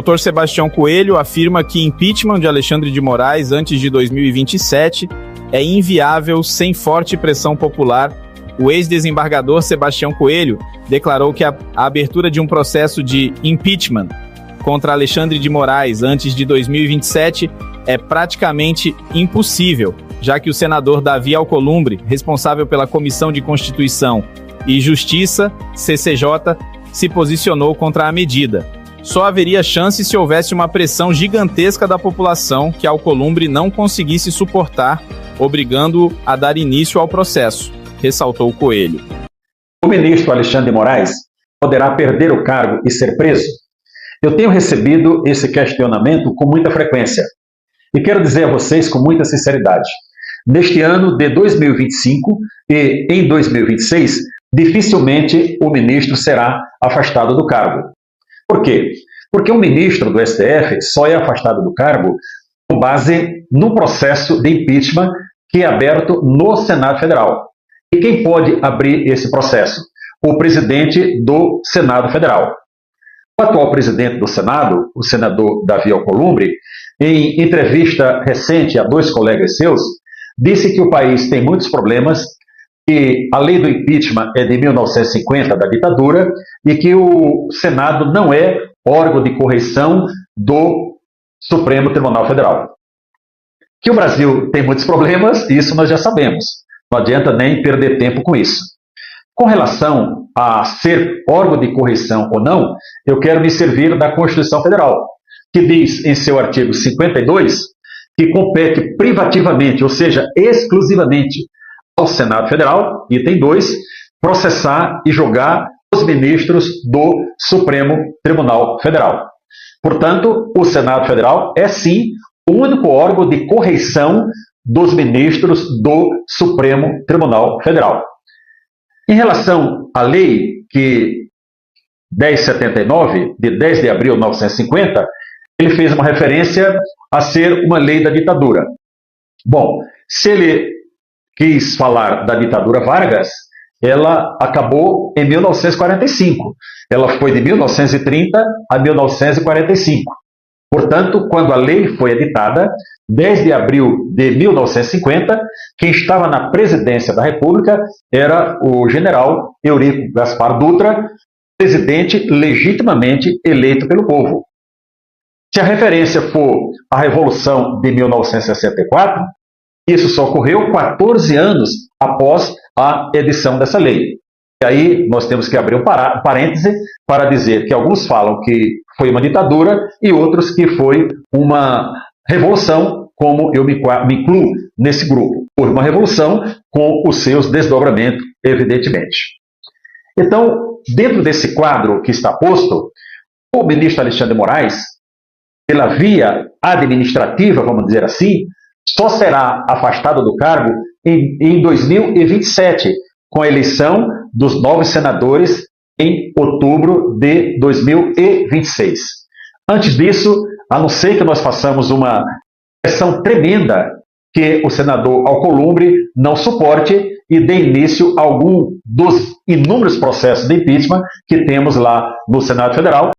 Dr. Sebastião Coelho afirma que impeachment de Alexandre de Moraes antes de 2027 é inviável sem forte pressão popular. O ex-desembargador Sebastião Coelho declarou que a abertura de um processo de impeachment contra Alexandre de Moraes antes de 2027 é praticamente impossível, já que o senador Davi Alcolumbre, responsável pela Comissão de Constituição e Justiça, CCJ, se posicionou contra a medida. Só haveria chance se houvesse uma pressão gigantesca da população que Alcolumbre não conseguisse suportar, obrigando-o a dar início ao processo, ressaltou Coelho. O ministro Alexandre de Moraes poderá perder o cargo e ser preso? Eu tenho recebido esse questionamento com muita frequência e quero dizer a vocês com muita sinceridade. Neste ano de 2025 e em 2026, dificilmente o ministro será afastado do cargo. Por quê? Porque um ministro do STF só é afastado do cargo com base no processo de impeachment que é aberto no Senado Federal. E quem pode abrir esse processo? O presidente do Senado Federal. O atual presidente do Senado, o senador Davi Alcolumbre, em entrevista recente a 2 colegas seus, disse que o país tem muitos problemas, que a lei do impeachment é de 1950, da ditadura, e que o Senado não é órgão de correição do Supremo Tribunal Federal. Que o Brasil tem muitos problemas, isso nós já sabemos. Não adianta nem perder tempo com isso. Com relação a ser órgão de correição ou não, eu quero me servir da Constituição Federal, que diz em seu artigo 52 que compete privativamente, ou seja, exclusivamente ao Senado Federal, item 2, processar e julgar os ministros do Supremo Tribunal Federal. Portanto, o Senado Federal é sim o único órgão de correição dos ministros do Supremo Tribunal Federal. Em relação à lei que 1079, de 10 de abril de 1950, ele fez uma referência a ser uma lei da ditadura. Bom, se ele quis falar da ditadura Vargas, ela acabou em 1945. Ela foi de 1930 a 1945. Portanto, quando a lei foi editada, 10 de abril de 1950, quem estava na presidência da República era o general Eurico Gaspar Dutra, presidente legitimamente eleito pelo povo. Se a referência for a Revolução de 1964, isso só ocorreu 14 anos após a edição dessa lei. E aí nós temos que abrir um parêntese para dizer que alguns falam que foi uma ditadura e outros que foi uma revolução, como eu me incluo nesse grupo. Foi uma revolução com os seus desdobramentos, evidentemente. Então, dentro desse quadro que está posto, o ministro Alexandre de Moraes, pela via administrativa, vamos dizer assim, só será afastado do cargo em 2027, com a eleição dos novos senadores em outubro de 2026. Antes disso, a não ser que nós façamos uma pressão tremenda que o senador Alcolumbre não suporte e dê início a algum dos inúmeros processos de impeachment que temos lá no Senado Federal,